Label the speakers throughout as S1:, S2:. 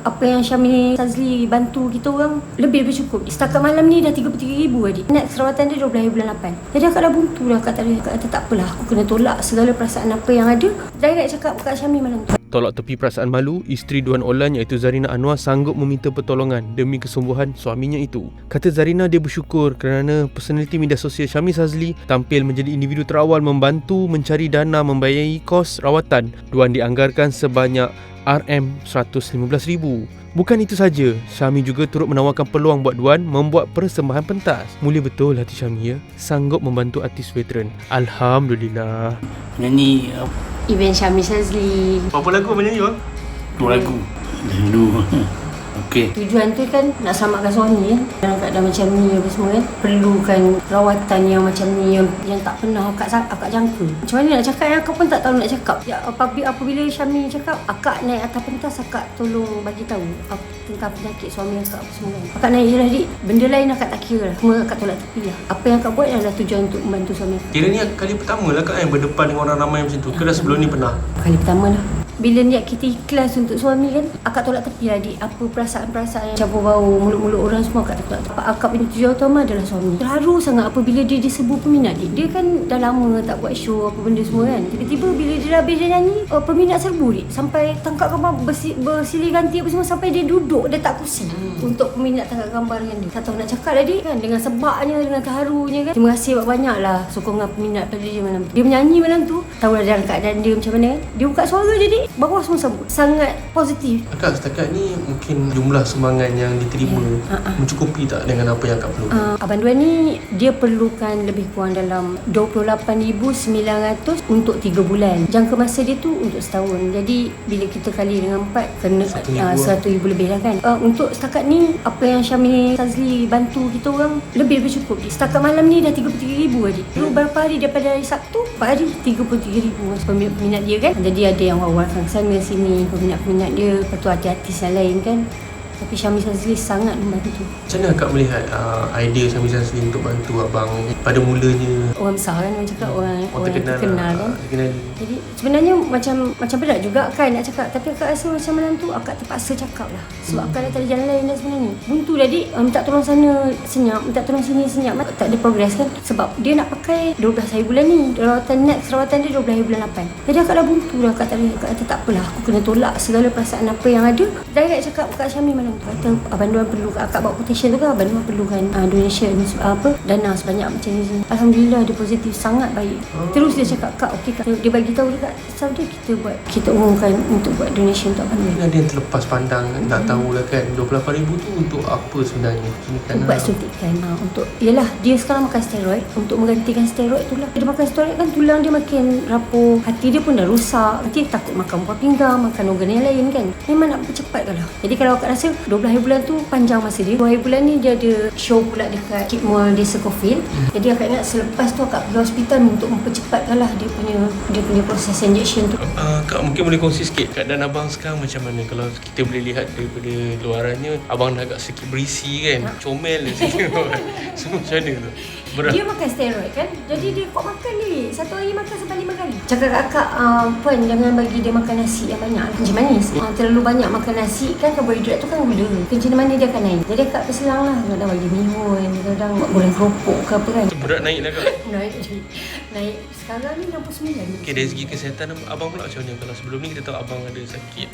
S1: Apa yang Syamil Sazli bantu kita orang lebih cukup. Setakat malam ni dah 33,000 adik. Next rawatan dia 12 hari bulan 8. Jadi akak dah buntu dah. Akak kata tak apalah, aku kena tolak segala perasaan apa yang ada. Direct cakap kat Syamil malam tu.
S2: Tolak tepi perasaan malu, isteri Duan Olan iaitu Zarina Anwar sanggup meminta pertolongan demi kesembuhan suaminya itu. Kata Zarina, dia bersyukur kerana personaliti media sosial Syamil Sazli tampil menjadi individu terawal membantu mencari dana membiayai kos rawatan. Duan dianggarkan sebanyak RM115,000. Bukan itu saja, Syamil juga turut menawarkan peluang buat Duan membuat persembahan pentas. Mulia betul hati Syamil ya, sanggup membantu artis veteran. Alhamdulillah.
S3: Nyanyi
S1: Event Syamil Sazli.
S2: Berapa lagu abang nyanyi bang?
S3: 2 lagu dulu. Okey.
S1: Tujuan tu kan nak selamatkan suami kan. Dalam keadaan macam ni apa semua kan, perlukan rawatan yang macam ni yang tak pernah akak jangka. Macam mana nak cakap, akak pun tak tahu nak cakap. Ya, apabila Syamil cakap, akak naik atas pentas, akak tolong bagi tahu tentang penyakit suami akak apa semua kan. Akak naik je lah dik. Benda lain akak tak kira lah. Semua akak tolak tepi lah. Apa yang akak buat adalah tujuan untuk membantu suami akak.
S2: Kira ni kali pertama lah kak yang berdepan dengan orang ramai macam tu. Ke dah sebelum ni pernah?
S1: Kali pertama lah. Bila niat kita ikhlas untuk suami kan, akak tolak tepi lah dik. Apa perasaan-perasaan yang campur bau mulut-mulut orang semua akak tolak tepi. Akak punya tujuan utama adalah suami. Terharu sangat apabila dia diserbu peminat dik. Dia kan dah lama tak buat show apa benda semua kan. Tiba-tiba bila dia dah habis dia nyanyi, peminat serbu dik. Sampai tangkap gambar bersilih ganti apa semua, sampai dia duduk, dia tak kursi untuk peminat tangkap gambar dengan dia. Tak tahu nak cakap lah dik kan, dengan sebabnya, dengan terharunya kan. Terima kasih banyak lah sokongan peminat pada dia malam tu. Dia menyanyi malam tu, tahu lah dalam keadaan dia macam mana kan. Dia buka suara je dik, bawah semua sambut. Sangat positif.
S2: Akak setakat ni mungkin jumlah sumbangan yang diterima mencukupi tak dengan apa yang akak perlu?
S1: Abang Duan ni dia perlukan lebih kurang dalam 28,900 untuk 3 bulan. Jangka masa dia tu untuk setahun. Jadi bila kita kali dengan 4 kena 100,000 lebih lah kan. Untuk setakat ni apa yang Syamil Sazli bantu kita orang lebih cukup. Setakat malam ni dah 33,000 adik. Dulu berapa hari daripada hari Sabtu, 4 hari 33,000 peminat dia kan. Jadi ada yang wawarkan sana sini, peminat-peminat dia, lepas tu artis-artis yang lain kan. Tapi Syamil Sazli sangat membantu.
S2: Macam mana akak melihat idea Syamil Sazli untuk bantu abang pada mulanya?
S1: Orang besar kan, orang cakap orang terkenal kan.
S2: Terkenal.
S1: Jadi sebenarnya macam berat juga kan nak cakap. Tapi akak rasa macam malam tu akak terpaksa cakap lah. Sebab akak dah tak ada jalan lain dah sebenarnya. Buntu dah dik, minta tolong sana senyap, minta tolong sini senyap. Tak ada progress kan. Sebab dia nak pakai 12 hari bulan ni. Rawatan dia 12 hari bulan 8. Jadi akak dah buntu dah. Akak kata tak apalah, aku kena tolak segala perasaan apa yang ada. Direct cakap kat Syamil malam tu. Kata abang Duan perlu, akak bawa quotation tu kan, abang Duan perlukan donation dana sebanyak macam ni. Alhamdulillah dia positif, sangat baik. Terus dia cakap, kak okey kak. Dia bagi tahu dekat Saudi kita umumkan untuk buat donation untuk abang Duan.
S2: Ada yang terlepas pandang, tak tahu lah kan 28,000 tu untuk apa sebenarnya?
S1: Buat suntikan untuk, yelah dia sekarang makan steroid untuk menggantikan steroid tu lah. Dia makan steroid kan tulang dia makin rapuh, hati dia pun dah rosak. Nanti takut makan buah pinggang, makan organ yang lain kan. Memang nak percepatkan lah. Jadi kalau akak rasa 12 hari bulan tu panjang masa dia. 2 hari bulan ni dia ada show pula dekat Kid Mall Desa Cofield. Jadi akak ingat selepas tu akak pergi hospital untuk mempercepatkan lah dia punya proses injection tu.
S2: Kak mungkin boleh kongsi sikit keadaan abang sekarang macam mana? Kalau kita boleh lihat daripada luarannya, abang dah agak sikit berisi kan, comel lah sikit. Semua macam mana tu?
S1: Dia makan steroid kan. Jadi dia kuat makan ni. Satu hari makan sampai 5 kali. Cakap kat akak, Puan jangan bagi dia makan nasi yang banyak, kencing manis. Terlalu banyak makan nasi kan, karbohidrat tu kan gula. Kencing manis dia akan naik. Jadi akak berselang lah. Kadang bagi mihun, kadang buat goreng keropok ke apa kan.
S2: Berat naik lah kak?
S1: Naik. Sekarang ni 69.
S2: Okay, dari segi kesihatan abang pula macam mana? Kalau sebelum ni kita tahu abang ada sakit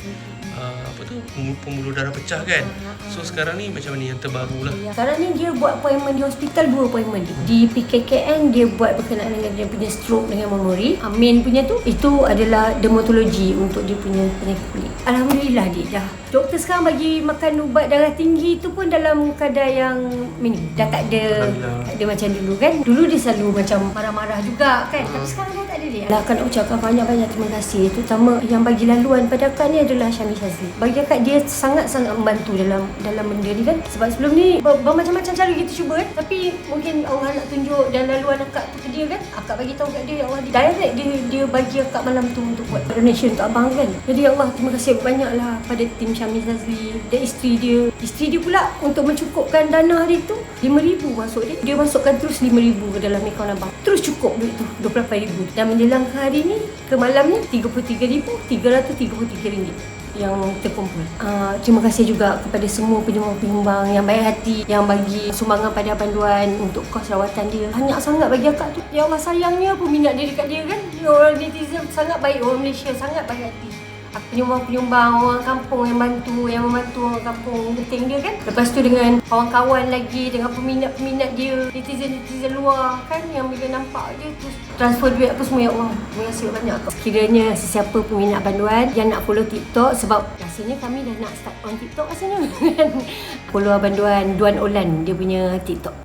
S2: pembuluh darah pecah kan. So sekarang ni macam mana yang terbaru lah?
S1: Sekarang ni dia buat appointment di hospital, 2 appointment. Di PKKN dia buat berkenaan dengan dia punya stroke dengan memori. Main punya tu, itu adalah dermatologi untuk dia punya penyakit kulit. Alhamdulillah dia dah. Doktor sekarang bagi makan ubat darah tinggi tu pun dalam kadar yang minim. Dah tak ada macam dulu kan. Dulu dia selalu macam marah-marah juga kan. Tapi sekarang dah tak ada dia. Akan nak ucapkan banyak-banyak terima kasih. Terutama yang bagi laluan pada akak ni adalah Syamil Sazli. Bagi akak dia sangat-sangat membantu dalam benda ni kan. Sebab sebelum ni bermacam-macam cara kita cuba kan. Tapi mungkin Allah nak tunjuk dan laluan akak tu ke dia kan. Akak bagi tahu kat dia, ya Allah, direct dia bagi akak malam tu untuk buat donation untuk abang kan. Jadi ya Allah, terima kasih banyaklah pada tim Syamil Sazli dan isteri dia pula untuk mencukupkan dana hari tu 5,000 masuk dia. Dia masukkan terus 5,000 ke dalam akaun abang. Terus cukup duit tu 28,000. Dan menjelang ke hari ni, ke malam ni 33,333 ringgit. yang terkumpul. Terima kasih juga kepada semua penyumbang-penyumbang yang baik hati, yang bagi sumbangan pada panduan untuk kos rawatan dia. Banyak sangat bagi akak tu. Ya Allah, sayangnya peminat dia dekat dia kan. Orang netizen sangat baik, orang Malaysia sangat baik hati. Penyumbang-penyumbang orang kampung yang membantu orang kampung penting dia kan. Lepas tu dengan kawan-kawan lagi, dengan peminat-peminat dia, netizen luar kan, yang bila nampak dia terus transfer duit apa semua. Ya Allah, terima kasih banyak. Sekiranya sesiapa peminat panduan yang nak follow TikTok, sebab rasanya kami dah nak start on TikTok rasanya kan. Follow panduan Duan Olan, dia punya TikTok.